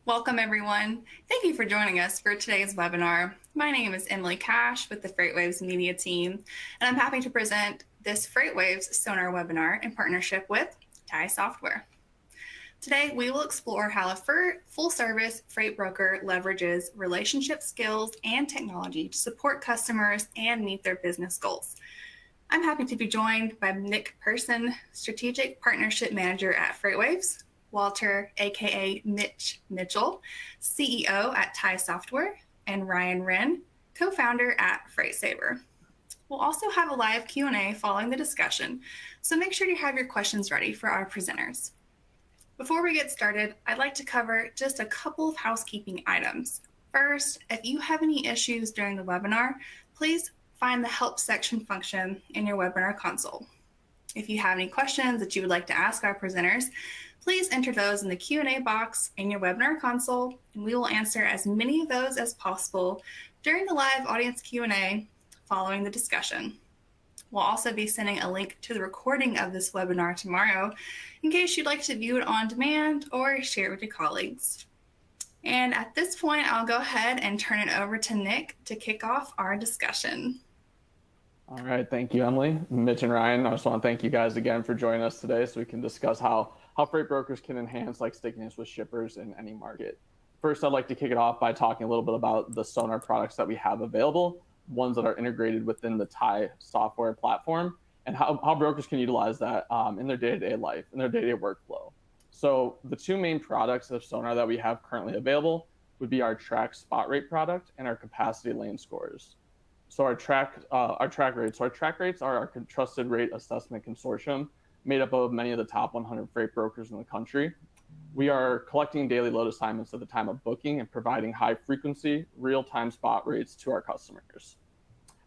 Welcome, everyone. Thank you for joining us for today's webinar. My name is Emily Cash with the FreightWaves Media team, and I'm happy to present this FreightWaves Sonar webinar in partnership with Tai Software. Today, we will explore how a full-service freight broker leverages relationship skills and technology to support customers and meet their business goals. I'm happy to be joined by Nick Person, Strategic Partnership Manager at FreightWaves, Walter, aka Mitch Mitchell, CEO at Tai Software, and Ryan Wren, co-founder at FreightSaver. We'll also have a live Q&A following the discussion, so make sure to have your questions ready for our presenters. Before we get started, I'd like to cover just a couple of housekeeping items. First, if you have any issues during the webinar, please find the help section function in your webinar console. If you have any questions that you would like to ask our presenters, please enter those in the Q&A box in your webinar console, and we will answer as many of those as possible during the live audience Q&A following the discussion. We'll also be sending a link to the recording of this webinar tomorrow in case you'd like to view it on demand or share it with your colleagues. And at this point, I'll go ahead and turn it over to Nick to kick off our discussion. All right, thank you, Emily. Mitch and Ryan, I just want to thank you guys again for joining us today so we can discuss how freight brokers can enhance stickiness with shippers in any market. First, I'd like to kick it off by talking a little bit about the Sonar products that we have available, ones that are integrated within the Tai software platform, and how brokers can utilize that in their day-to-day life, in their day-to-day workflow. So the two main products of Sonar that we have currently available would be our track spot rate product and our capacity lane scores. So our track rates. So our track rates are our trusted rate assessment consortium made up of many of the top 100 freight brokers in the country. We are collecting daily load assignments at the time of booking and providing high frequency, real-time spot rates to our customers.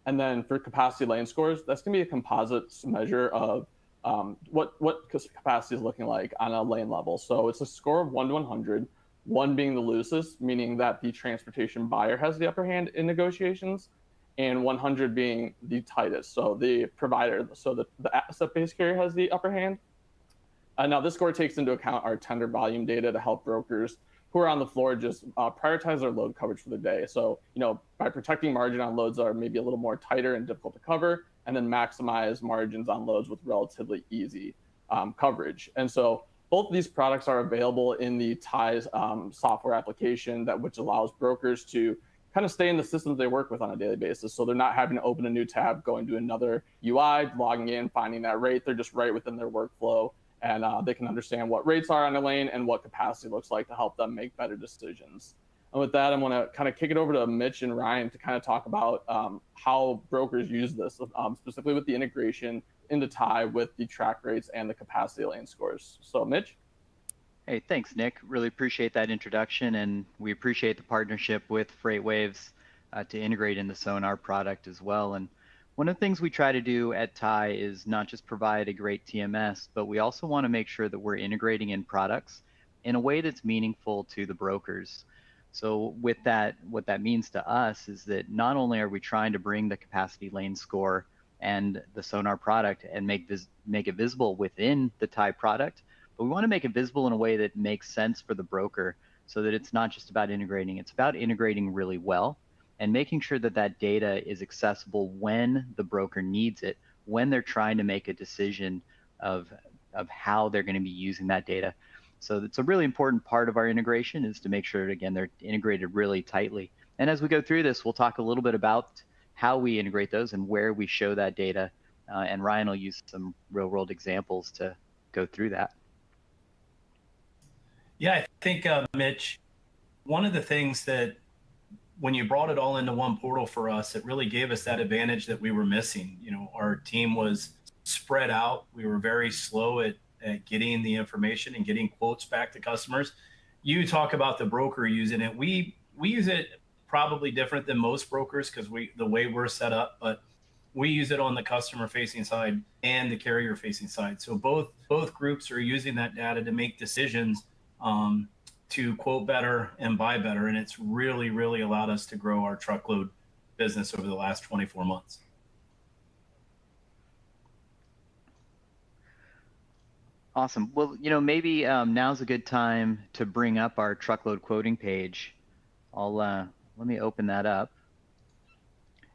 And then for capacity lane scores, that's going to be a composite measure of what capacity is looking like on a lane level. So it's a score of 1 to 100, 1 being the loosest, meaning that the transportation buyer has the upper hand in negotiations, and 100 being the tightest, so the provider, so the asset-based carrier has the upper hand. Now, this score takes into account our tender volume data to help brokers who are on the floor just prioritize their load coverage for the day. So, by protecting margin on loads that are maybe a little more tighter and difficult to cover, and then maximize margins on loads with relatively easy coverage. And so both of these products are available in the TI's software application which allows brokers to kind of stay in the systems they work with on a daily basis. So they're not having to open a new tab, going to another UI, logging in, finding that rate. They're just right within their workflow, and they can understand what rates are on a lane and what capacity looks like to help them make better decisions. And with that, I'm going to kind of kick it over to Mitch and Ryan to kind of talk about how brokers use this, specifically with the integration into Tai with the track rates and the capacity lane scores. So Mitch? Hey, thanks, Nick. Really appreciate that introduction, and we appreciate the partnership with FreightWaves to integrate in the Sonar product as well. And one of the things we try to do at Tai is not just provide a great TMS, but we also want to make sure that we're integrating in products in a way that's meaningful to the brokers. So with that, what that means to us is that not only are we trying to bring the capacity lane score and the Sonar product and make it visible within the Tai product, but we want to make it visible in a way that makes sense for the broker so that it's not just about integrating, it's about integrating really well and making sure that that data is accessible when the broker needs it, when they're trying to make a decision of how they're going to be using that data. So it's a really important part of our integration is to make sure, again, they're integrated really tightly. And as we go through this, we'll talk a little bit about how we integrate those and where we show that data. And Ryan will use some real world examples to go through that. Yeah, I think, Mitch, one of the things that when you brought it all into one portal for us, it really gave us that advantage that we were missing. Our team was spread out. We were very slow at getting the information and getting quotes back to customers. You talk about the broker using it. We use it probably different than most brokers because the way we're set up, but we use it on the customer facing side and the carrier facing side. So both groups are using that data to make decisions to quote better and buy better. And it's really, really allowed us to grow our truckload business over the last 24 months. Awesome. Well, maybe now's a good time to bring up our truckload quoting page. Let me open that up,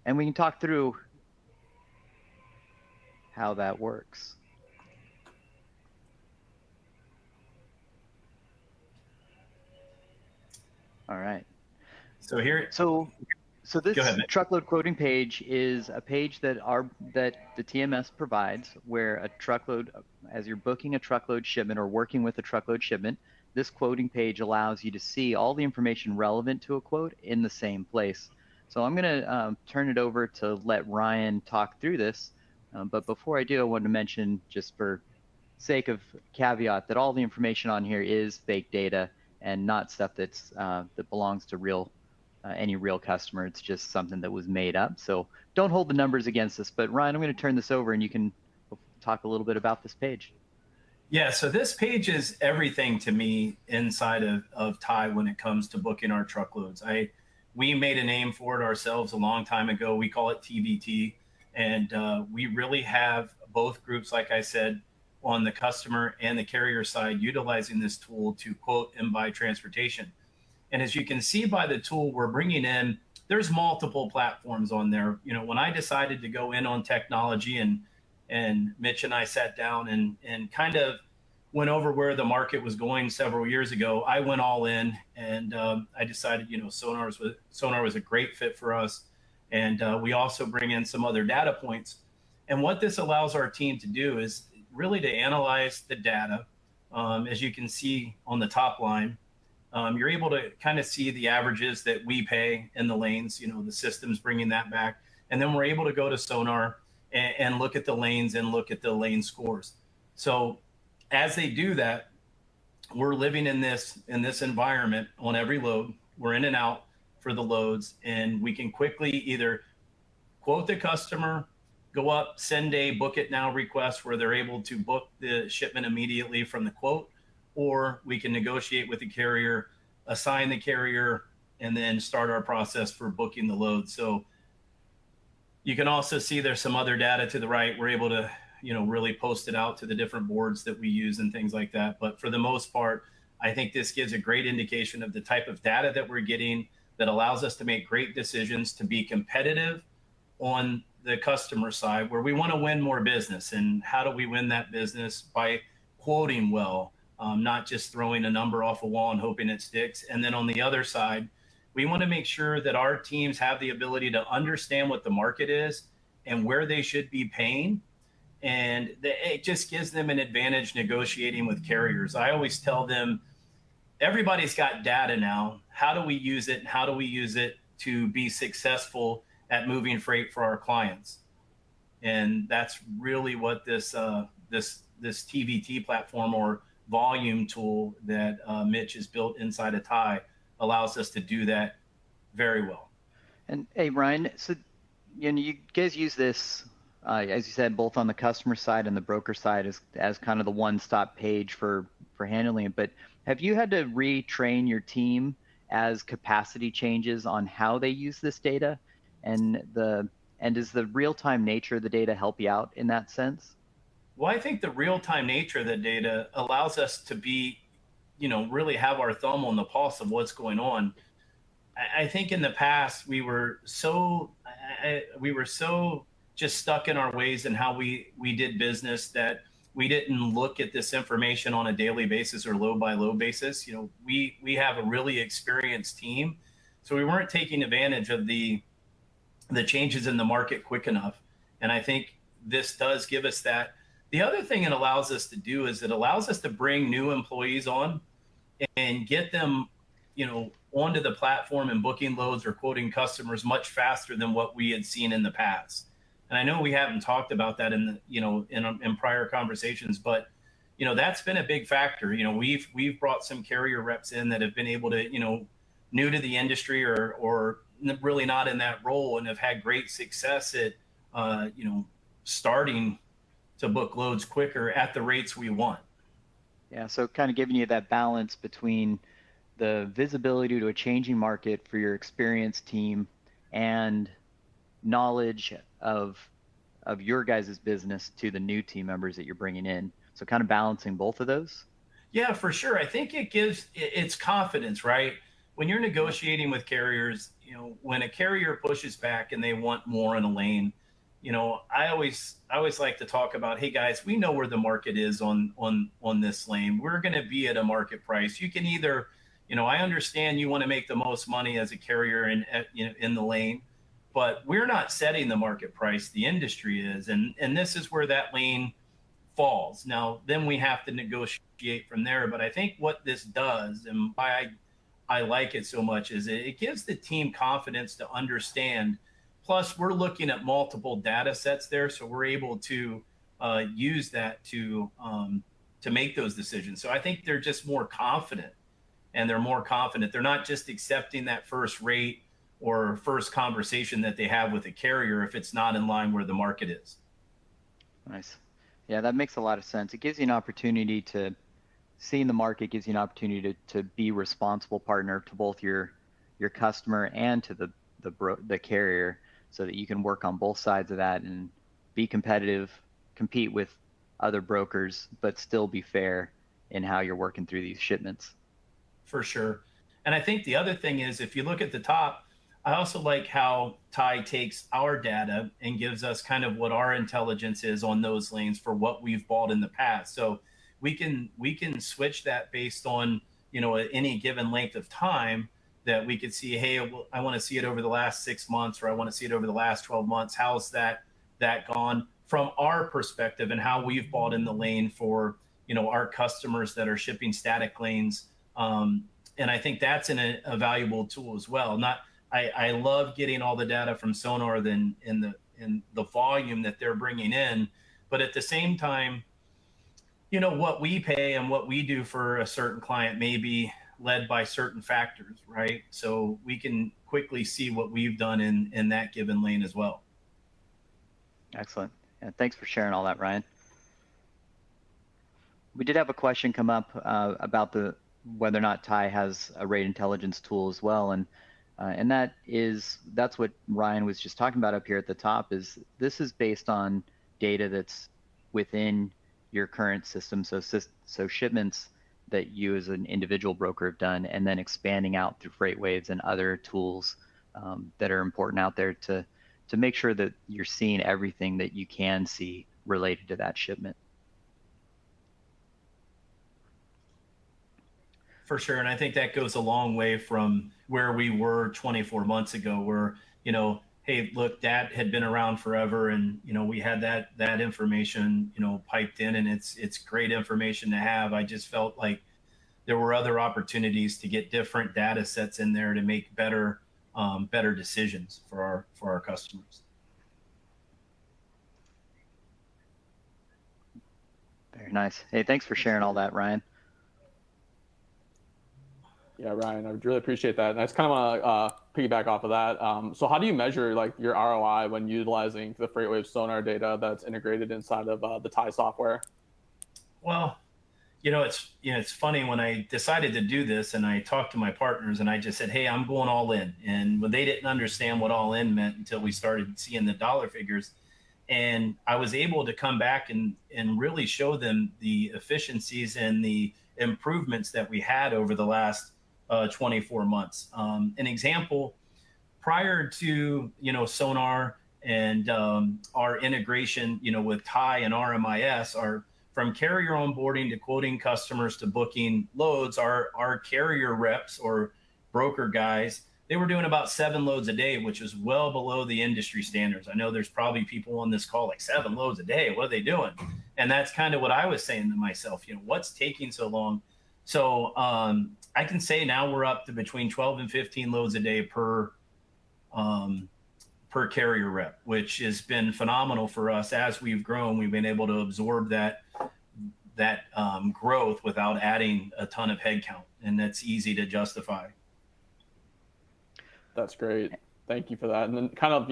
and we can talk through how that works. All right. So here, So go this ahead, Mitch. truckload quoting page is a page that the TMS provides, where a truckload, as you're booking a truckload shipment or working with a truckload shipment, this quoting page allows you to see all the information relevant to a quote in the same place. So I'm going to turn it over to let Ryan talk through this. But before I do, I wanted to mention, just for sake of caveat, that all the information on here is fake data and not stuff that belongs to any real customer. It's just something that was made up. So don't hold the numbers against us. But Ryan, I'm going to turn this over, and you can talk a little bit about this page. Yeah, so this page is everything to me inside of Tai when it comes to booking our truckloads. We made a name for it ourselves a long time ago. We call it TBT, and we really have both groups, like I said, on the customer and the carrier side, utilizing this tool to quote and buy transportation. And as you can see by the tool we're bringing in, there's multiple platforms on there. When I decided to go in on technology, and Mitch and I sat down and kind of went over where the market was going several years ago, I went all in, and I decided, Sonar was a great fit for us. And we also bring in some other data points. And what this allows our team to do is really to analyze the data. As you can see on the top line, you're able to kind of see the averages that we pay in the lanes, the system's bringing that back. And then we're able to go to Sonar and look at the lanes and look at the lane scores. So as they do that, we're living in this environment on every load. We're in and out for the loads, and we can quickly either quote the customer, go up, send a book it now request where they're able to book the shipment immediately from the quote, or we can negotiate with the carrier, assign the carrier, and then start our process for booking the load. So you can also see there's some other data to the right. We're able to, really post it out to the different boards that we use and things like that. But for the most part, I think this gives a great indication of the type of data that we're getting that allows us to make great decisions, to be competitive on the customer side, where we want to win more business. And how do we win that business? By quoting well, not just throwing a number off a wall and hoping it sticks. And then on the other side, we want to make sure that our teams have the ability to understand what the market is and where they should be paying. And it just gives them an advantage negotiating with carriers. I always tell them, everybody's got data now. How do we use it? How do we use it to be successful at moving freight for our clients? And that's really what this TVT platform or volume tool that Mitch has built inside of Tai allows us to do that very well. And hey, Ryan, so you guys use this, as you said, both on the customer side and the broker side as kind of the one-stop page for handling it. But have you had to retrain your team as capacity changes on how they use this data? And does the real-time nature of the data help you out in that sense? Well, I think the real-time nature of the data allows us to be, really have our thumb on the pulse of what's going on. I think in the past we were so just stuck in our ways and how we did business that we didn't look at this information on a daily basis or load by load basis. We have a really experienced team, so we weren't taking advantage of the changes in the market quick enough. And I think this does give us that. The other thing it allows us to do is it allows us to bring new employees on and get them, onto the platform and booking loads or quoting customers much faster than what we had seen in the past. And I know we haven't talked about that in prior conversations, but that's been a big factor. We've brought some carrier reps in that have been able to, new to the industry or really not in that role, and have had great success at starting to book loads quicker at the rates we want. Yeah, so kind of giving you that balance between the visibility to a changing market for your experienced team and knowledge of your guys' business to the new team members that you're bringing in. So kind of balancing both of those. Yeah, for sure. I think it's confidence, right? When you're negotiating with carriers, when a carrier pushes back and they want more in a lane, I always like to talk about, hey guys, we know where the market is on this lane. We're going to be at a market price. You can either, I understand you want to make the most money as a carrier in the lane, but we're not setting the market price. The industry is, and this is where that lane falls. Now, then we have to negotiate from there. But I think what this does, and why I like it so much, is it gives the team confidence to understand. Plus, we're looking at multiple data sets there, so we're able to use that to make those decisions. So I think they're just more confident, and they're more confident. They're not just accepting that first rate or first conversation that they have with a carrier if it's not in line where the market is. Nice. Yeah, that makes a lot of sense. It gives you an opportunity to see in the market, gives you an opportunity to be responsible partner to both your customer and to the carrier, so that you can work on both sides of that and be competitive, compete with other brokers, but still be fair in how you're working through these shipments. For sure. And I think the other thing is, if you look at the top, I also like how Tai takes our data and gives us kind of what our intelligence is on those lanes for what we've bought in the past. So we can switch that based on, any given length of time, that we could see, hey, well, I want to see it over the last 6 months, or I want to see it over the last 12 months. How's that gone from our perspective, and how we've bought in the lane for, our customers that are shipping static lanes. And I think that's a valuable tool as well. I love getting all the data from Sonar in the volume that they're bringing in, but at the same time, what we pay and what we do for a certain client may be led by certain factors, right? So we can quickly see what we've done in that given lane as well. Excellent. And thanks for sharing all that, Ryan. We did have a question come up about whether or not Tai has a rate intelligence tool as well, and that's what Ryan was just talking about up here at the top. Is this is based on data that's within your current system, so shipments that you as an individual broker have done, and then expanding out through FreightWaves and other tools that are important out there to make sure that you're seeing everything that you can see related to that shipment. For sure. And I think that goes a long way from where we were 24 months ago, where, hey, look, that had been around forever. And, we had that information, piped in, and it's great information to have. I just felt like there were other opportunities to get different data sets in there to make better decisions for our customers. Very nice. Hey, thanks for sharing all that, Ryan. Yeah, Ryan, I really appreciate that. And I just kind of want to piggyback off of that. So how do you measure like your ROI when utilizing the FreightWaves Sonar data that's integrated inside of the Tai software? Well, it's funny, when I decided to do this and I talked to my partners and I just said, hey, I'm going all in. And when they didn't understand what all in meant until we started seeing the dollar figures, and I was able to come back and really show them the efficiencies and the improvements that we had over the last 24 months. An example, prior to, Sonar and our integration, with Tai and RMIS, from carrier onboarding to quoting customers to booking loads, our carrier reps or broker guys, they were doing about 7 loads a day, which is well below the industry standards. I know there's probably people on this call like, 7 loads a day, what are they doing? And that's kind of what I was saying to myself, what's taking so long? So I can say now we're up to between 12 and 15 loads a day per carrier rep, which has been phenomenal for us. As we've grown, we've been able to absorb that growth without adding a ton of headcount, and that's easy to justify. That's great. Thank you for that. And then kind of,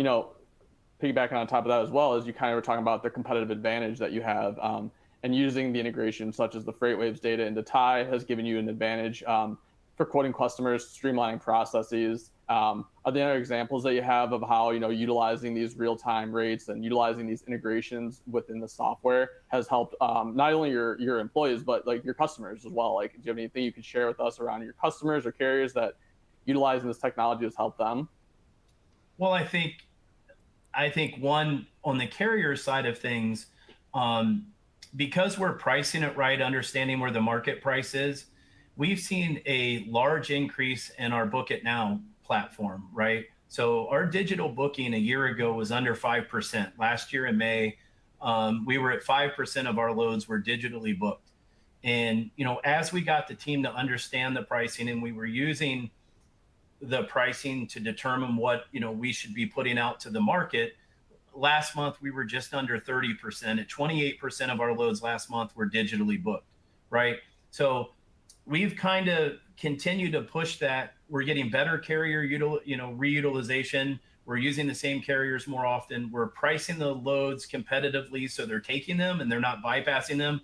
piggybacking on top of that as well, as you kind of were talking about the competitive advantage that you have, and using the integration such as the FreightWaves data into Tai has given you an advantage for quoting customers, streamlining processes. Are there other examples that you have of how, utilizing these real-time rates and utilizing these integrations within the software has helped not only your employees, but like your customers as well? Like, do you have anything you could share with us around your customers or carriers that utilizing this technology has helped them? Well, I think one, on the carrier side of things, because we're pricing it right, understanding where the market price is, we've seen a large increase in our Book It Now platform, right? So our digital booking a year ago was under 5%. Last year in May, we were at 5% of our loads were digitally booked. And, as we got the team to understand the pricing, and we were using the pricing to determine what, we should be putting out to the market, last month we were just under 30%. At 28% of our loads last month were digitally booked, right? So we've kind of continued to push that. We're getting better carrier reutilization. We're using the same carriers more often. We're pricing the loads competitively, so they're taking them and they're not bypassing them.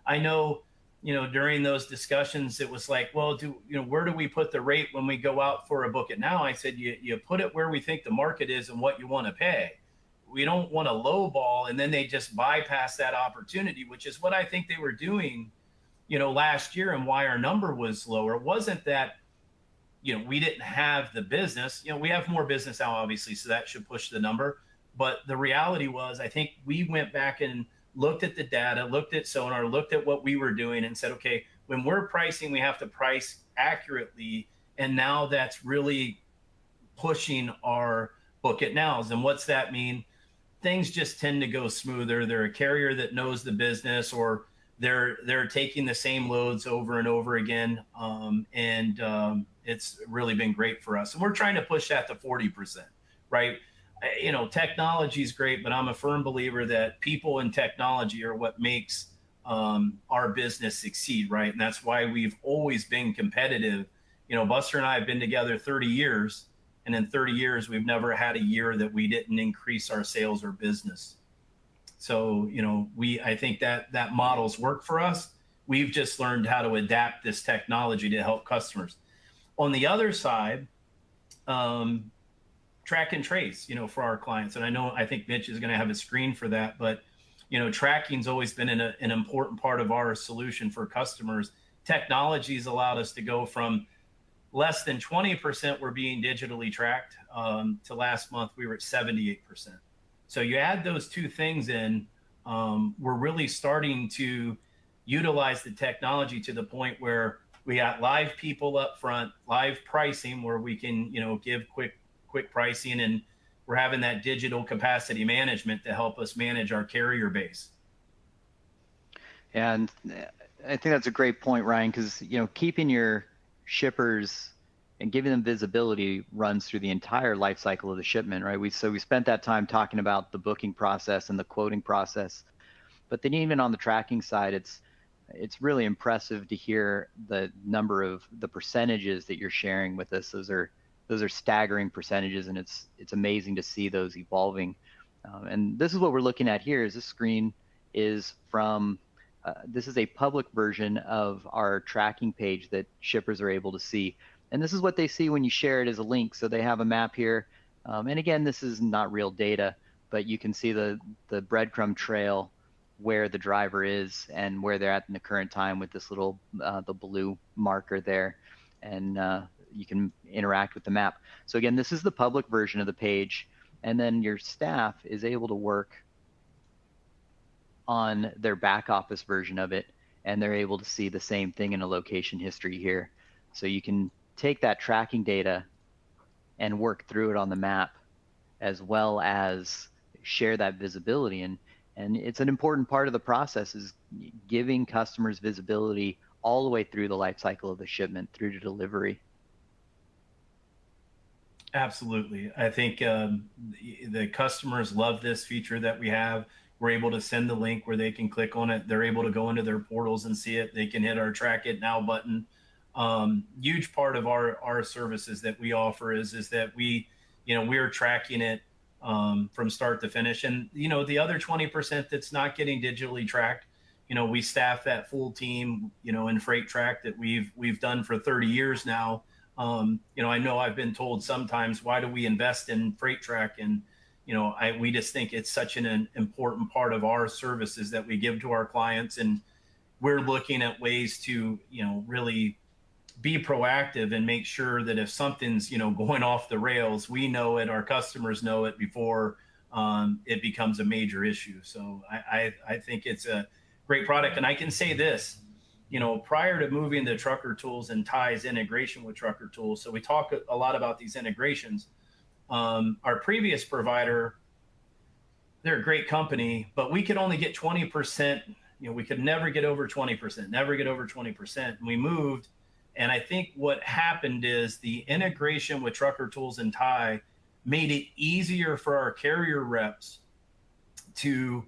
I know, during those discussions, it was like, well, where do we put the rate when we go out for a Book It Now? I said, you put it where we think the market is and what you want to pay. We don't want to lowball, and then they just bypass that opportunity, which is what I think they were doing, last year, and why our number was lower. It wasn't that, we didn't have the business. We have more business now, obviously, so that should push the number. But the reality was, I think we went back and looked at the data, looked at Sonar, looked at what we were doing, and said, okay, when we're pricing, we have to price accurately. And now that's really pushing our Book It Nows. And what's that mean? Things just tend to go smoother. They're a carrier that knows the business, or they're taking the same loads over and over again. It's really been great for us. And we're trying to push that to 40%, right? Technology is great, but I'm a firm believer that people and technology are what makes our business succeed, right? And that's why we've always been competitive. Buster and I have been together 30 years, and in 30 years, we've never had a year that we didn't increase our sales or business. So, I think that model's worked for us. We've just learned how to adapt this technology to help customers. On the other side, track and trace, for our clients. And I think Mitch is going to have a screen for that, but, tracking's always been an important part of our solution for customers. Technology's allowed us to go from less than 20% were being digitally tracked to last month, we were at 78%. So you add those two things in, we're really starting to utilize the technology to the point where we got live people up front, live pricing, where we can, give quick pricing, and we're having that digital capacity management to help us manage our carrier base. And I think that's a great point, Ryan, because keeping your shippers and giving them visibility runs through the entire life cycle of the shipment, right? We spent that time talking about the booking process and the quoting process, but then even on the tracking side, it's really impressive to hear the number of the percentages that you're sharing with us. Those are staggering percentages, and it's amazing to see those evolving. And this is what we're looking at here. Is this screen is from this is a public version of our tracking page that shippers are able to see. And this is what they see when you share it as a link. So they have a map here. And again, this is not real data, but you can see the breadcrumb trail where the driver is and where they're at in the current time with this little, the blue marker there. And you can interact with the map. So again, this is the public version of the page. And then your staff is able to work on their back office version of it, and they're able to see the same thing in a location history here. So you can take that tracking data and work through it on the map, as well as share that visibility. And it's an important part of the process, is giving customers visibility all the way through the life cycle of the shipment through to delivery. Absolutely. I think the customers love this feature that we have. We're able to send the link where they can click on it. They're able to go into their portals and see it. They can hit our Track It Now button. Huge part of our services that we offer is that we're tracking it from start to finish. And the other 20% that's not getting digitally tracked, we staff that full team, in Freight Track that we've done for 30 years now. I know I've been told sometimes, why do we invest in Freight Track? And, we just think it's such an important part of our services that we give to our clients. And we're looking at ways to, really be proactive and make sure that if something's, going off the rails, we know it, our customers know it before it becomes a major issue. So I think it's a great product. And I can say this, prior to moving the Trucker Tools and Tai's integration with Trucker Tools, so we talk a lot about these integrations. Our previous provider, they're a great company, but we could only get 20%. We could never get over 20%, never get over 20%. And we moved. And I think what happened is the integration with Trucker Tools and Tai made it easier for our carrier reps to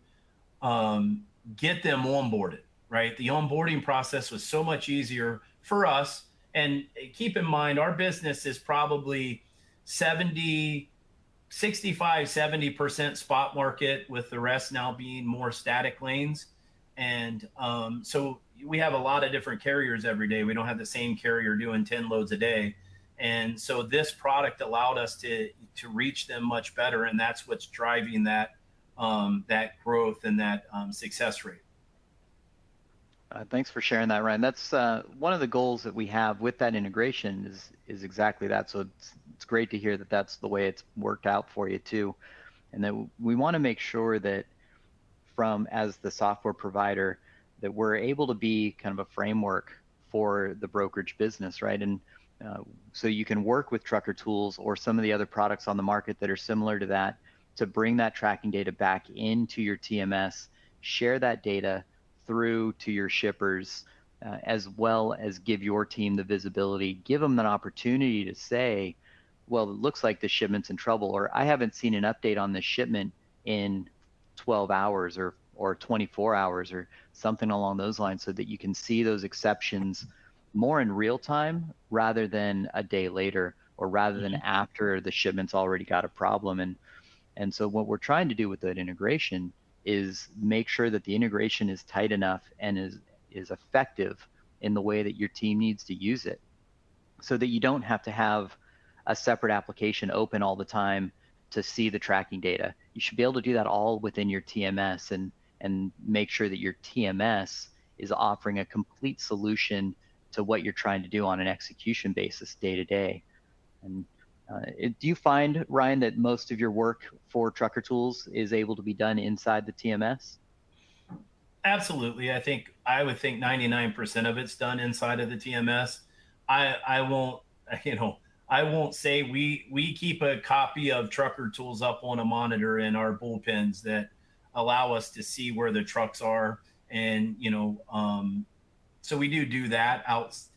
get them onboarded, right? The onboarding process was so much easier for us. And keep in mind, our business is probably 65, 70% spot market, with the rest now being more static lanes. And so we have a lot of different carriers every day. We don't have the same carrier doing 10 loads a day. And so this product allowed us to reach them much better. And that's what's driving that growth and that success rate. Thanks for sharing that, Ryan. That's one of the goals that we have with that integration is exactly that. So it's great to hear that that's the way it's worked out for you too. And that we want to make sure that as the software provider, that we're able to be kind of a framework for the brokerage business, right? And so you can work with Trucker Tools or some of the other products on the market that are similar to that to bring that tracking data back into your TMS, share that data through to your shippers, as well as give your team the visibility, give them an opportunity to say, well, it looks like the shipment's in trouble, or I haven't seen an update on this shipment in 12 hours or 24 hours or something along those lines, so that you can see those exceptions more in real time rather than a day later, or rather than after the shipment's already got a problem. And so what we're trying to do with that integration is make sure that the integration is tight enough and is effective in the way that your team needs to use it, so that you don't have to have a separate application open all the time to see the tracking data. You should be able to do that all within your TMS and make sure that your TMS is offering a complete solution to what you're trying to do on an execution basis day to day. And do you find, Ryan, that most of your work for Trucker Tools is able to be done inside the TMS? Absolutely. I would think 99% of it's done inside of the TMS. I won't say we keep a copy of Trucker Tools up on a monitor in our bullpens that allow us to see where the trucks are. And, so we do that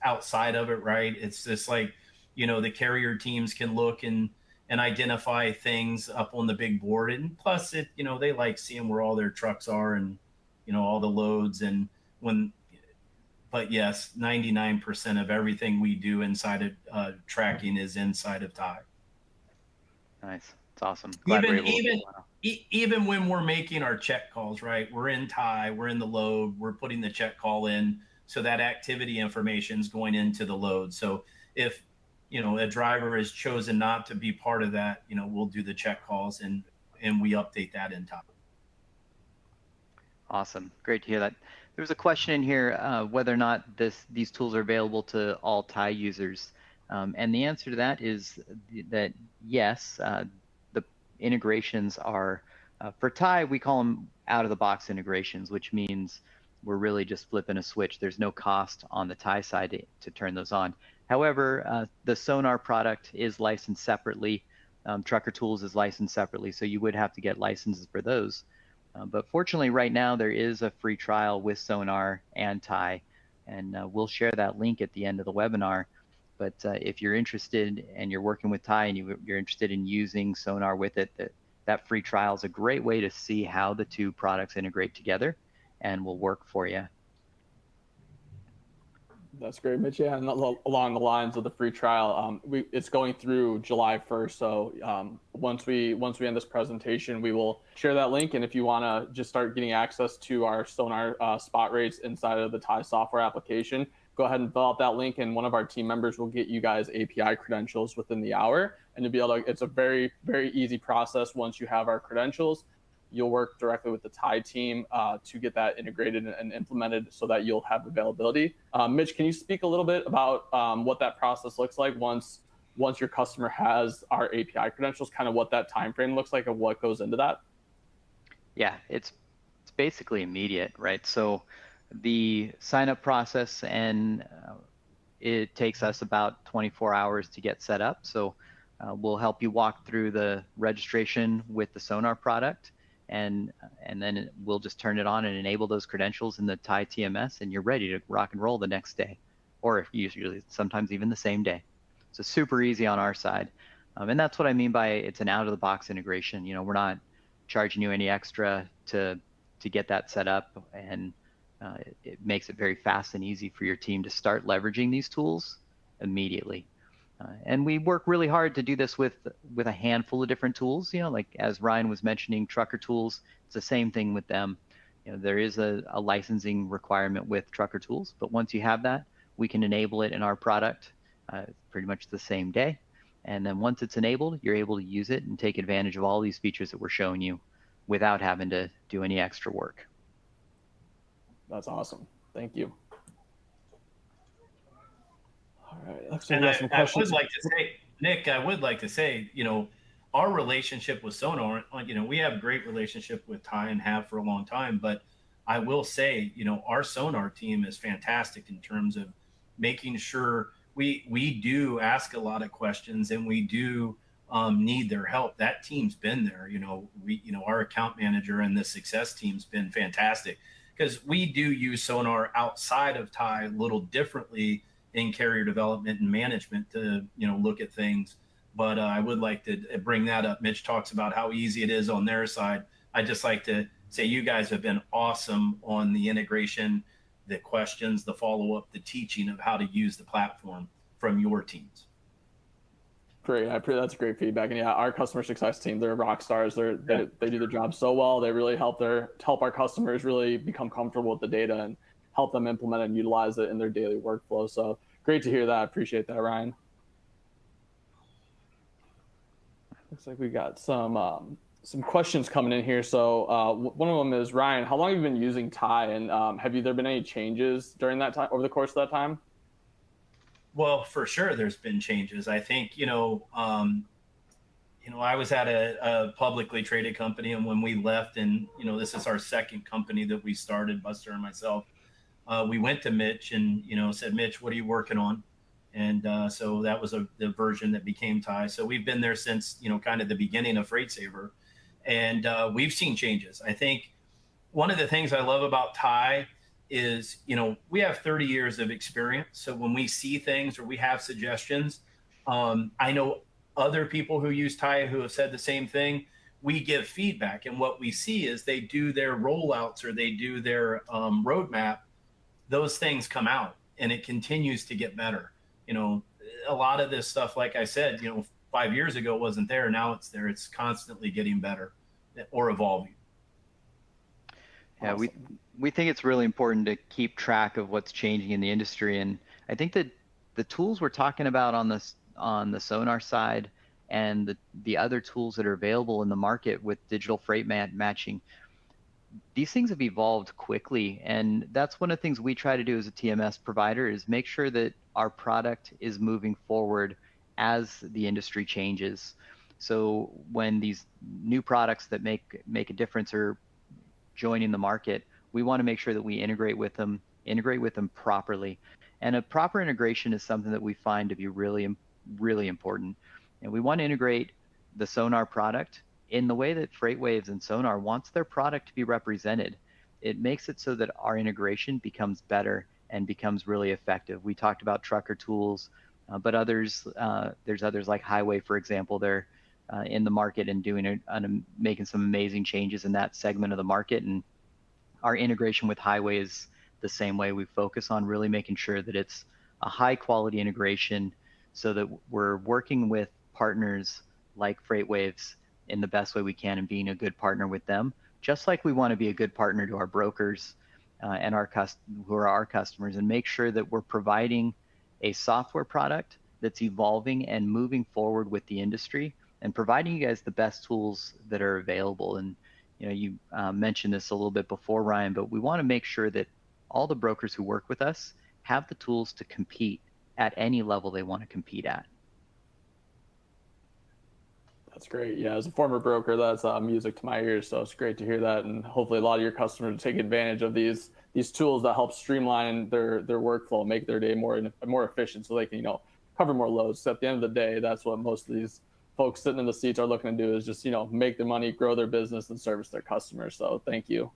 outside of it, right? It's just like, the carrier teams can look and identify things up on the big board. And plus they like seeing where all their trucks are and, all the loads. And but yes, 99% of everything we do inside of tracking is inside of Tai. Nice. It's awesome. Glad even when we're making our check calls, right? We're in Tai, we're in the load, we're putting the check call in. So that activity information is going into the load. So if, a driver has chosen not to be part of that, we'll do the check calls and we update that in Tai. Awesome. Great to hear that. There was a question in here whether or not these tools are available to all Tai users. And the answer to that is that yes, the integrations are, for Tai, we call them out-of-the-box integrations, which means we're really just flipping a switch. There's no cost on the Tai side to turn those on. However, the Sonar product is licensed separately. Trucker Tools is licensed separately, so you would have to get licenses for those. But fortunately, right now, there is a free trial with Sonar and Tai, and we'll share that link at the end of the webinar. But if you're interested and you're working with Tai and you're interested in using Sonar with it, that free trial is a great way to see how the two products integrate together and will work for you. That's great, Mitch. Yeah, and along the lines of the free trial, it's going through July 1st. So once we end this presentation, we will share that link. And if you want to just start getting access to our Sonar spot rates inside of the Tai software application, go ahead and fill out that link, and one of our team members will get you guys API credentials within the hour. And you'll be able to. It's a very, very easy process. Once you have our credentials, you'll work directly with the Tai team to get that integrated and implemented so that you'll have availability. Mitch, can you speak a little bit about what that process looks like once your customer has our API credentials, kind of what that time frame looks like and what goes into that? Yeah, it's basically immediate, right? So the sign up process, and it takes us about 24 hours to get set up. So we'll help you walk through the registration with the Sonar product, and then we'll just turn it on and enable those credentials in the Tai TMS, and you're ready to rock and roll the next day, or usually sometimes even the same day. So super easy on our side. And that's what I mean by it's an out of the box integration. You know, we're not charging you any extra to get that set up, and it makes it very fast and easy for your team to start leveraging these tools immediately. And we work really hard to do this with a handful of different tools. You know, like as Ryan was mentioning, trucker tools, it's the same thing with them. You know, there is a licensing requirement with trucker tools, but once you have that, we can enable it in our product pretty much the same day. And then once it's enabled, you're able to use it and take advantage of all these features that we're showing you without having to do any extra work. That's awesome. Thank you. All right. Looks And like we got some questions. I would like to say, Nick, I would like to say, you know, our relationship with Sonar, you know, we have a great relationship with Tai and have for a long time. But I will say, you know, our Sonar team is fantastic in terms of making sure we do ask a lot of questions, and we do need their help. That team's been there. You know, our account manager and the success team's been fantastic, because we do use Sonar outside of Tai a little differently in carrier development and management to, you know, look at things. But I would like to bring that up. Mitch talks about how easy it is on their side. I just like to say you guys have been awesome on the integration, the questions, the follow-up, the teaching of how to use the platform from your teams. Great. That's great feedback. And yeah, our customer success team, they're rock stars. They do their job so well. They really help our customers really become comfortable with the data and help them implement and utilize it in their daily workflow. So great to hear that. I appreciate that, Ryan. Looks like we got some questions coming in here. So one of them is, Ryan, how long have you been using Tai, and have there been any changes during that time, over the course of that time? Well, for sure, there's been changes. I think, you know, I was at a publicly traded company, and when we left, and, you know, this is our second company that we started, Buster and myself, we went to Mitch and, you know, said, Mitch, what are you working on? And so that was the version that became Tai. So we've been there since, you know, kind of the beginning of Freight Saver, and we've seen changes. I think one of the things I love about Tai is, you know, we have 30 years of experience. So when we see things or we have suggestions, I know other people who use Tai who have said the same thing. We give feedback, and what we see is they do their rollouts or they do their roadmap. Those things come out, and it continues to get better. You know, a lot of this stuff, like I said, you know, 5 years ago wasn't there. Now it's there. It's constantly getting better or evolving. Yeah, we think it's really important to keep track of what's changing in the industry, and I think that the tools we're talking about on the Sonar side and the other tools that are available in the market with digital freight matching, these things have evolved quickly, and that's one of the things we try to do as a TMS provider is make sure that our product is moving forward as the industry changes. So when these new products that make a difference are joining the market, we want to make sure that we integrate with them properly. And a proper integration is something that we find to be really, really important. And we want to integrate the Sonar product in the way that FreightWaves and Sonar wants their product to be represented. It makes it so that our integration becomes better and becomes really effective. We talked about trucker tools, but there's others like Highway, for example. They're in the market and making some amazing changes in that segment of the market. And our integration with Highway is the same way. We focus on really making sure that it's a high quality integration so that we're working with partners like FreightWaves in the best way we can and being a good partner with them, just like we want to be a good partner to our brokers and who are our customers, and make sure that we're providing a software product that's evolving and moving forward with the industry and providing you guys the best tools that are available. And you mentioned this a little bit before, Ryan, but we want to make sure that all the brokers who work with us have the tools to compete at any level they want to compete at. That's great. Yeah, as a former broker, that's music to my ears. So it's great to hear that, and hopefully a lot of your customers take advantage of these tools that help streamline their workflow, make their day more efficient, so they can cover more loads. So at the end of the day, that's what most of these folks sitting in the seats are looking to do, is just make the money, grow their business, and service their customers. So thank you.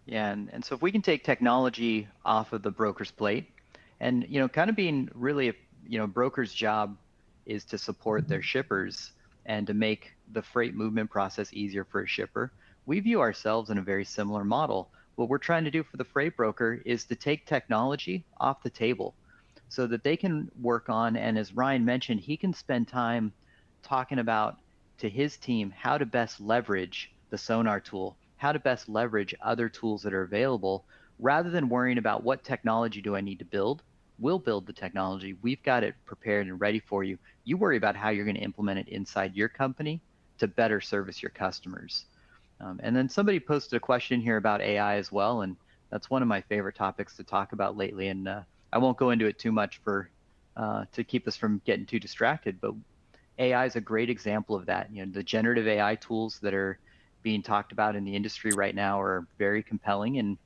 Yeah, and so if we can take technology off of the broker's plate, and kind of being really, broker's job is to support their shippers and to make the freight movement process easier for a shipper. We view ourselves in a very similar model. What we're trying to do for the freight broker is to take technology off the table so that they can work on, and as Ryan mentioned, he can spend time talking about to his team how to best leverage the Sonar tool, how to best leverage other tools that are available, rather than worrying about what technology do I need to build. We'll build the technology. We've got it prepared and ready for you. You worry about how you're going to implement it inside your company to better service your customers. And then somebody posted a question here about AI as well, and that's one of my favorite topics to talk about lately. And I won't go into it too much to keep us from getting too distracted, but AI is a great example of that. The generative AI tools that are being talked about in the industry right now are very compelling, and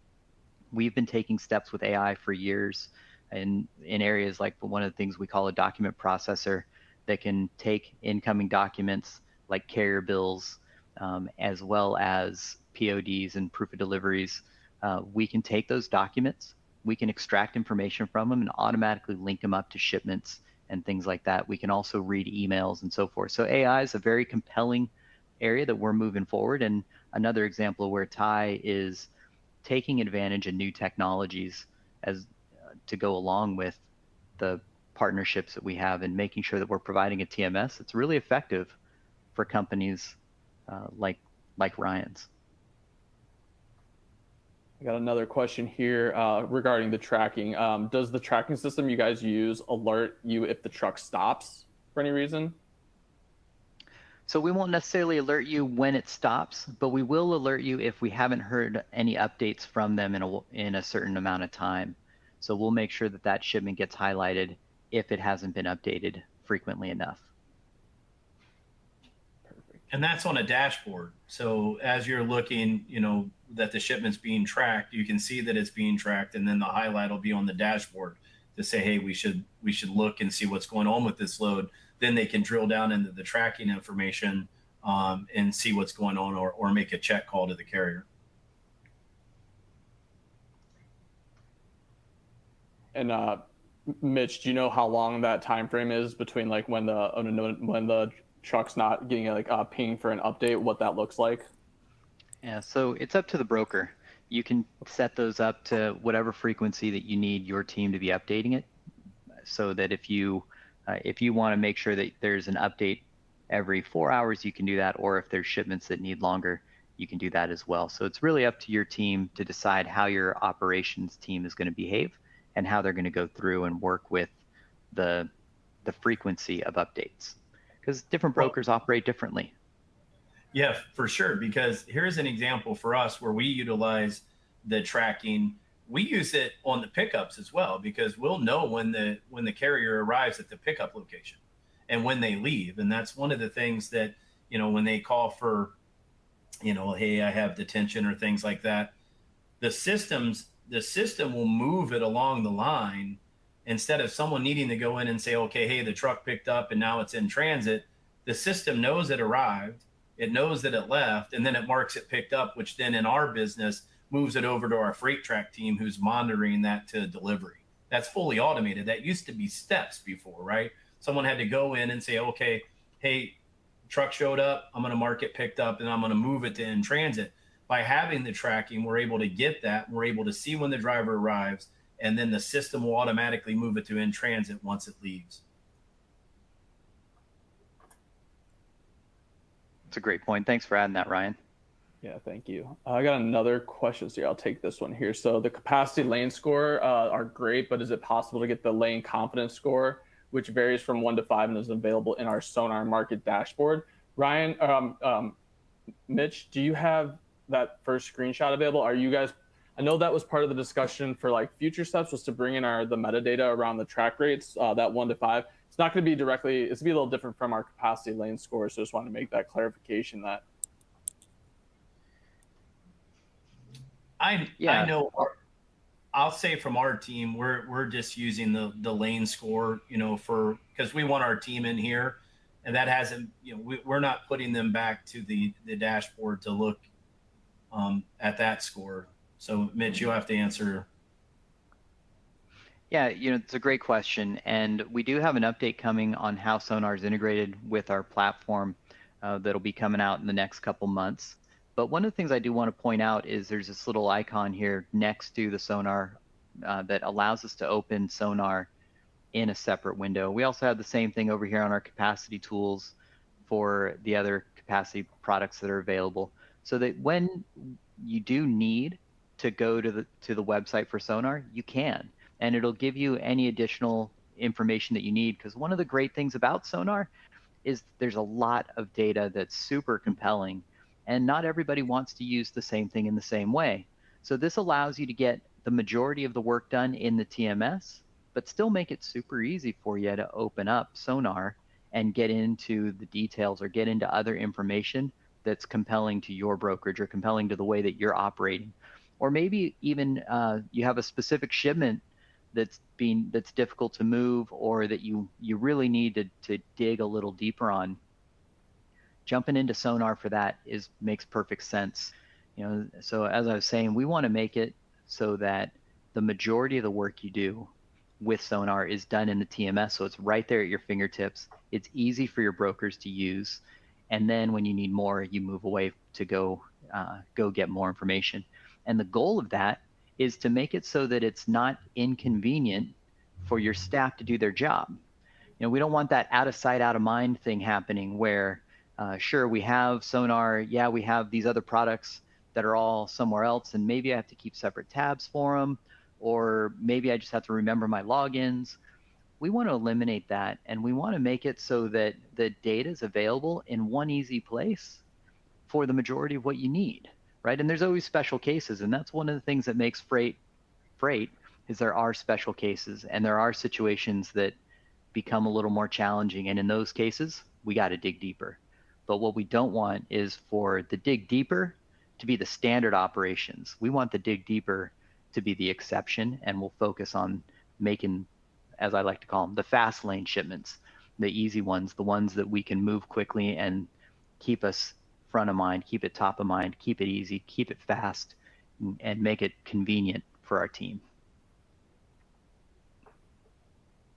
we've been taking steps with AI for years in areas like one of the things we call a document processor that can take incoming documents like carrier bills, as well as PODs and proof of deliveries. We can take those documents, we can extract information from them and automatically link them up to shipments and things like that. We can also read emails and so forth. So AI is a very compelling area that we're moving forward. And another example where Tai is taking advantage of new technologies as to go along with the partnerships that we have, and making sure that we're providing a TMS that's really effective for companies like Ryan's. I got another question here regarding the tracking. Does the tracking system you guys use alert you if the truck stops for any reason? So we won't necessarily alert you when it stops, but we will alert you if we haven't heard any updates from them in a certain amount of time. So we'll make sure that that shipment gets highlighted if it hasn't been updated frequently enough. And that's on a dashboard. So as you're looking, that the shipment's being tracked, you can see that it's being tracked, and then the highlight will be on the dashboard to say, hey, we should look and see what's going on with this load. Then they can drill down into the tracking information and see what's going on, or make a check call to the carrier. And Mitch, do you know how long that time frame is between like when the truck's not getting a ping for an update, what that looks like? Yeah, so it's up to the broker. You can set those up to whatever frequency that you need your team to be updating it, so that if you want to make sure that there's an update every 4 hours, you can do that, or if there's shipments that need longer, you can do that as well. So it's really up to your team to decide how your operations team is going to behave and how they're going to go through and work with the frequency of updates, because different brokers operate differently. Yeah, for sure. Because here's an example for us where we utilize the tracking. We use it on the pickups as well, because we'll know when the carrier arrives at the pickup location and when they leave. And that's one of the things that, when they call for, hey, I have detention or things like that, the system will move it along the line, instead of someone needing to go in and say, okay, hey, the truck picked up and now it's in transit. The system knows it arrived, it knows that it left, and then it marks it picked up, which then in our business moves it over to our freight track team, who's monitoring that to delivery. That's fully automated. That used to be steps before, right? Someone had to go in and say, okay, hey, truck showed up, I'm going to mark it picked up, and I'm going to move it to in transit. by having the tracking, we're able to get that. We're able to see when the driver arrives, and then the system will automatically move it to in transit once it leaves. That's a great point. Thanks for adding that, Ryan. Yeah, thank you. I got another question here. I'll take this one here. So the capacity lane score are great, but is it possible to get the lane confidence score, which varies from 1 to 5 and is available in our Sonar Market dashboard? Ryan, Mitch, do you have that first screenshot available? Are you guys? I know that was part of the discussion for like future steps was to bring in the metadata around the track rates, that 1 to 5. It's not going to be directly. It's going to be a little different from our capacity lane score. So just wanted to make that clarification that. I know. I'll say from our team, we're just using the lane score, because we want our team in here, and that hasn't, we're not putting them back to the dashboard to look at that score. So Mitch, you'll have to answer. Yeah, it's a great question, and we do have an update coming on how Sonar is integrated with our platform that'll be coming out in the next couple months. But one of the things I do want to point out is there's this little icon here next to the Sonar that allows us to open Sonar in a separate window. We also have the same thing over here on our capacity tools for the other capacity products that are available, so that when you do need to go to the website for Sonar, you can, and it'll give you any additional information that you need. Because one of the great things about Sonar is there's a lot of data that's super compelling, and not everybody wants to use the same thing in the same way. So this allows you to get the majority of the work done in the TMS, but still make it super easy for you to open up Sonar and get into the details or get into other information that's compelling to your brokerage or compelling to the way that you're operating. Or maybe even you have a specific shipment that's difficult to move, or that you really need to dig a little deeper on. Jumping into Sonar for that makes perfect sense. So as I was saying, we want to make it so that the majority of the work you do with Sonar is done in the TMS, so it's right there at your fingertips. It's easy for your brokers to use, and then when you need more, you move away to go get more information. And the goal of that is to make it so that it's not inconvenient for your staff to do their job. We don't want that out of sight, out of mind thing happening where sure, we have Sonar, yeah, we have these other products that are all somewhere else, and maybe I have to keep separate tabs for them, or maybe I just have to remember my logins. We want to eliminate that, and we want to make it so that the data is available in one easy place for the majority of what you need, right? And there's always special cases, and that's one of the things that makes freight is there are special cases, and there are situations that become a little more challenging, and in those cases, we got to dig deeper. But what we don't want is for the dig deeper to be the standard operations. We want the dig deeper to be the exception, and we'll focus on making, as I like to call them, the fast lane shipments, the easy ones, the ones that we can move quickly and keep us front of mind, keep it top of mind, keep it easy, keep it fast, and make it convenient for our team.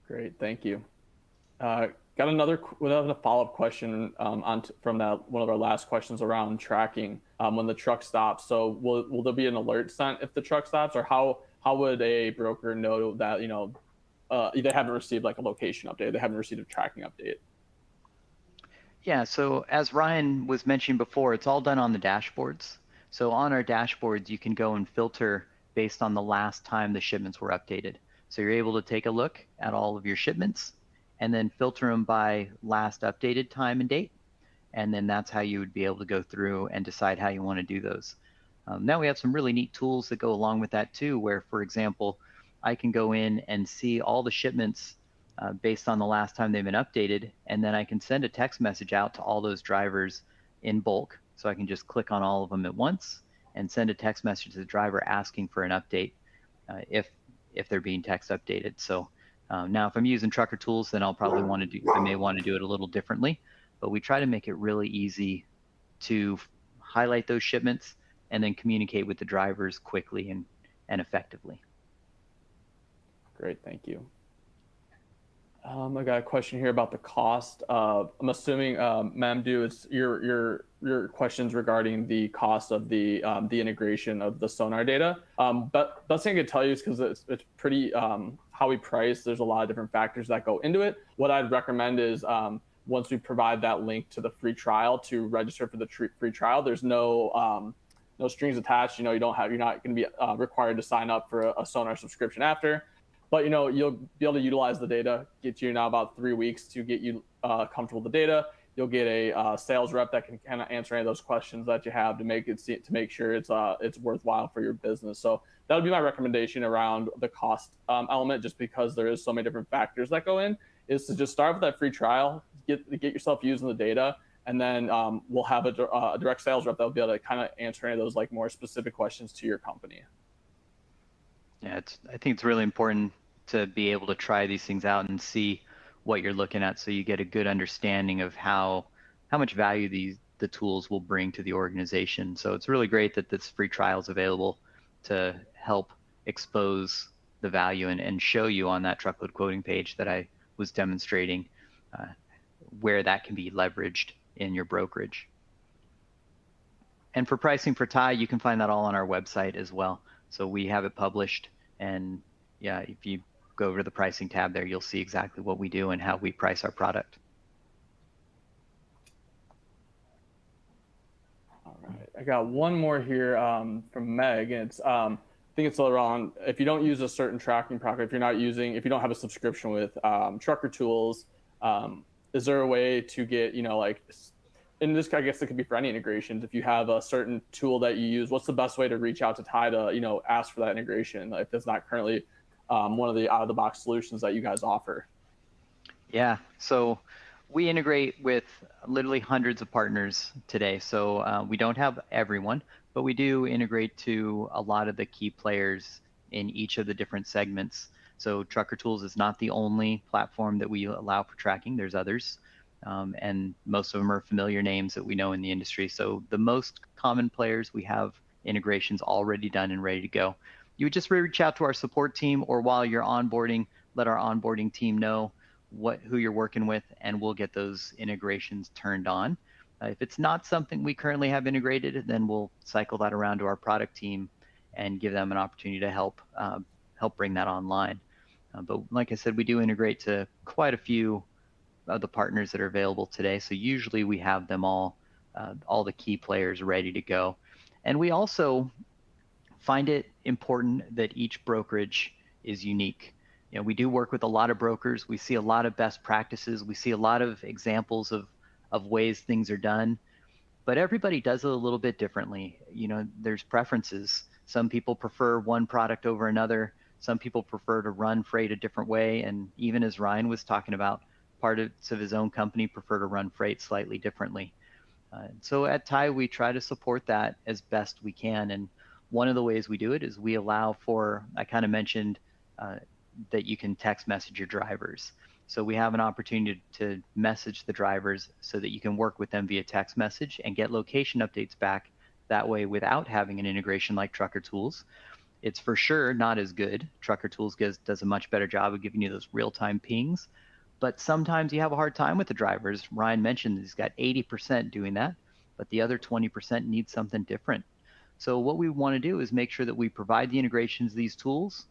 Great, thank you. Got another follow-up question from that one of our last questions around tracking when the truck stops. So will there be an alert sent if the truck stops, or how would a broker know that they haven't received like a location update, they haven't received a tracking update? Yeah, so as Ryan was mentioning before, it's all done on the dashboards. So on our dashboards, you can go and filter based on the last time the shipments were updated. So you're able to take a look at all of your shipments and then filter them by last updated time and date. And then that's how you would be able to go through and decide how you want to do those. Now we have some really neat tools that go along with that too, where, for example, I can go in and see all the shipments based on the last time they've been updated, and then I can send a text message out to all those drivers in bulk. So I can just click on all of them at once and send a text message to the driver asking for an update if they're being text updated. So now if I'm using trucker tools, then I may want to do it a little differently, but we try to make it really easy to highlight those shipments and then communicate with the drivers quickly and effectively. Great, thank you. I got a question here about the cost of, I'm assuming, Mamdu, it's your questions regarding the cost of the integration of the sonar data. But best thing I could tell you is because it's pretty, how we price, there's a lot of different factors that go into it. What I'd recommend is once we provide that link to the free trial to register for the free trial, there's no strings attached. You're not going to be required to sign up for a sonar subscription after. But you'll be able to utilize the data. Get you now about 3 weeks to get you comfortable with the data. You'll get a sales rep that can kind of answer any of those questions that you have to make sure it's worthwhile for your business. So that would be my recommendation around the cost element, just because there is so many different factors that go in. Is to just start with that free trial, get yourself using the data, and then we'll have a direct sales rep that will be able to kind of answer any of those more specific questions to your company. Yeah, I think it's really important to be able to try these things out and see what you're looking at, so you get a good understanding of how much value the tools will bring to the organization. So it's really great that this free trial is available to help expose the value and show you on that truckload quoting page that I was demonstrating where that can be leveraged in your brokerage. And for pricing for Tai, you can find that all on our website as well. So we have it published, and yeah, if you go over to the pricing tab there, you'll see exactly what we do and how we price our product. All right, I got one more here from Meg, and it's I think it's around, if you don't use a certain tracking product, if you don't have a subscription with Trucker Tools, is there a way to get, and this, I guess it could be for any integrations, if you have a certain tool that you use, what's the best way to reach out to Tai to, ask for that integration if it's not currently one of the out-of-the-box solutions that you guys offer? Yeah, so we integrate with literally hundreds of partners today. So we don't have everyone, but we do integrate to a lot of the key players in each of the different segments. So Trucker Tools is not the only platform that we allow for tracking. There's others. And most of them are familiar names that we know in the industry. So the most common players, we have integrations already done and ready to go. You would just reach out to our support team, or while you're onboarding, let our onboarding team know who you're working with, and we'll get those integrations turned on. If it's not something we currently have integrated, then we'll cycle that around to our product team and give them an opportunity to help bring that online. But like I said, we do integrate to quite a few of the partners that are available today. So usually we have them all the key players ready to go. And we also find it important that each brokerage is unique. We do work with a lot of brokers. We see a lot of best practices. We see a lot of examples of ways things are done, but everybody does it a little bit differently. There's preferences. Some people prefer one product over another. Some people prefer to run freight a different way. And even as Ryan was talking about, parts of his own company prefer to run freight slightly differently. So at Tai, we try to support that as best we can. And one of the ways we do it is we allow for, I kind of mentioned that you can text message your drivers. So we have an opportunity to message the drivers so that you can work with them via text message and get location updates back that way without having an integration like Trucker Tools. It's for sure not as good. Trucker Tools does a much better job of giving you those real-time pings, but sometimes you have a hard time with the drivers. Ryan mentioned he's got 80% doing that, but the other 20% needs something different. So what we want to do is make sure that we provide the integrations of these tools,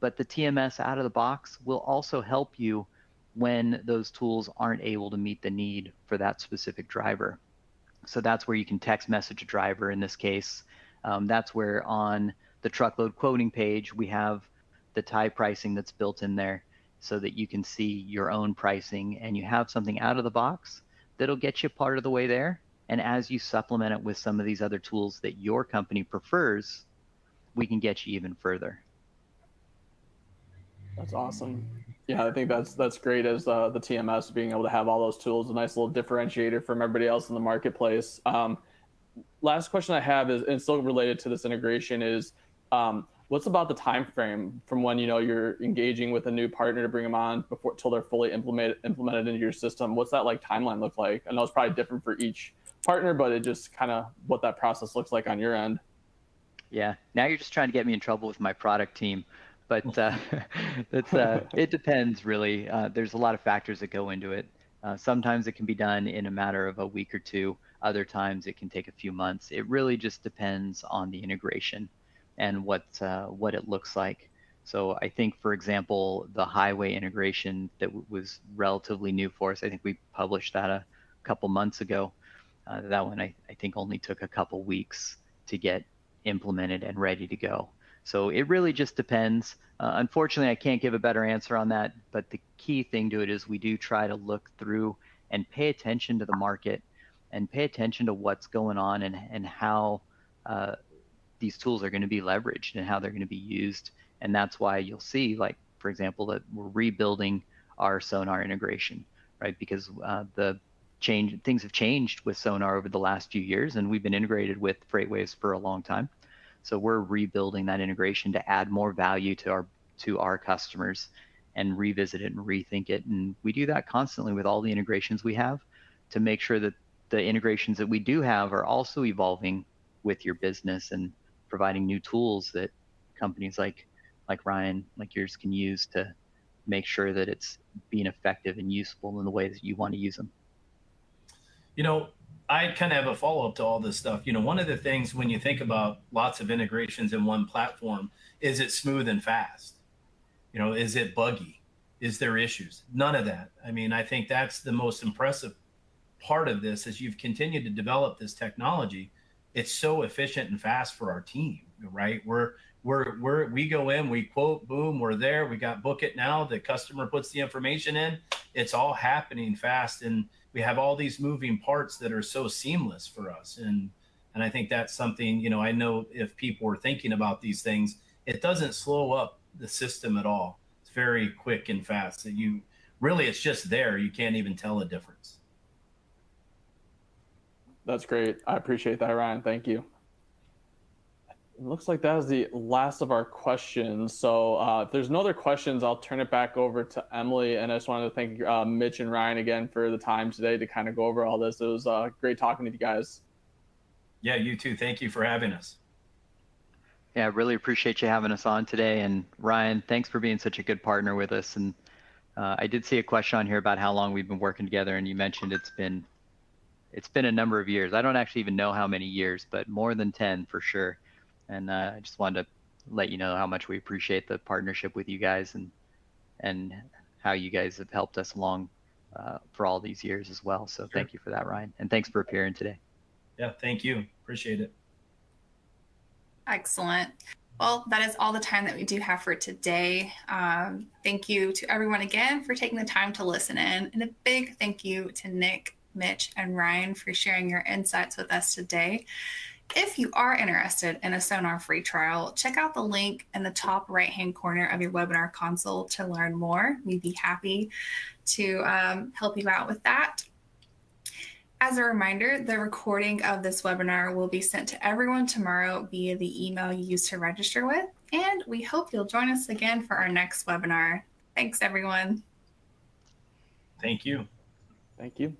but the TMS out of the box will also help you when those tools aren't able to meet the need for that specific driver. So that's where you can text message a driver in this case. That's where on the truckload quoting page, we have the Tai pricing that's built in there so that you can see your own pricing, and you have something out of the box that'll get you part of the way there. And as you supplement it with some of these other tools that your company prefers, we can get you even further. That's awesome. Yeah, I think that's great as the TMS being able to have all those tools, a nice little differentiator from everybody else in the marketplace. Last question I have is, and still related to this integration, is what's about the time frame from when you're engaging with a new partner to bring them on till they're fully implemented into your system? What's that timeline look like? I know it's probably different for each partner, but it just kind of what that process looks like on your end. Yeah, now you're just trying to get me in trouble with my product team. but it depends really. There's a lot of factors that go into it. Sometimes it can be done in a matter of a week or two. Other times it can take a few months. It really just depends on the integration and what it looks like. So I think, for example, the highway integration that was relatively new for us, I think we published that a couple months ago. That one I think only took a couple weeks to get implemented and ready to go. So it really just depends. Unfortunately, I can't give a better answer on that, but the key thing to it is we do try to look through and pay attention to the market and pay attention to what's going on and how these tools are going to be leveraged and how they're going to be used. And that's why you'll see, like, for example, that we're rebuilding our Sonar integration, right? Because things have changed with Sonar over the last few years, and we've been integrated with FreightWaves for a long time. So we're rebuilding that integration to add more value to our customers and revisit it and rethink it. And we do that constantly with all the integrations we have to make sure that the integrations that we do have are also evolving with your business and providing new tools that companies like Ryan, like yours, can use to make sure that it's being effective and useful in the way that you want to use them. I kind of have a follow-up to all this stuff. One of the things when you think about lots of integrations in one platform, is it smooth and fast? Is it buggy? Is there issues? None of that. I mean, I think that's the most impressive part of this. As you've continued to develop this technology, it's so efficient and fast for our team, right? We go in, we quote, boom, we're there. We got book it now. The customer puts the information in. It's all happening fast, and we have all these moving parts that are so seamless for us. And I think that's something, I know if people are thinking about these things, it doesn't slow up the system at all. It's very quick and fast. It's just there. You can't even tell a difference. That's great. I appreciate that, Ryan. Thank you. It looks like that was the last of our questions. So if there's no other questions, I'll turn it back over to Emily. And I just wanted to thank Mitch and Ryan again for the time today to kind of go over all this. It was great talking to you guys. Yeah, you too. Thank you for having us. Yeah, I really appreciate you having us on today. And Ryan, thanks for being such a good partner with us. And I did see a question on here about how long we've been working together, and you mentioned it's been a number of years. I don't actually even know how many years, but more than 10 for sure. And I just wanted to let you know how much we appreciate the partnership with you guys and how you guys have helped us along for all these years as well. So Thank you for that, Ryan. And thanks for appearing today. Yeah, thank you. Appreciate it. Excellent. Well, that is all the time that we do have for today. Thank you to everyone again for taking the time to listen in. And a big thank you to Nick, Mitch, and Ryan for sharing your insights with us today. If you are interested in a Sonar free trial, check out the link in the top right-hand corner of your webinar console to learn more. We'd be happy to help you out with that. As a reminder, the recording of this webinar will be sent to everyone tomorrow via the email you used to register with, and we hope you'll join us again for our next webinar. Thanks, everyone. Thank you. Thank you.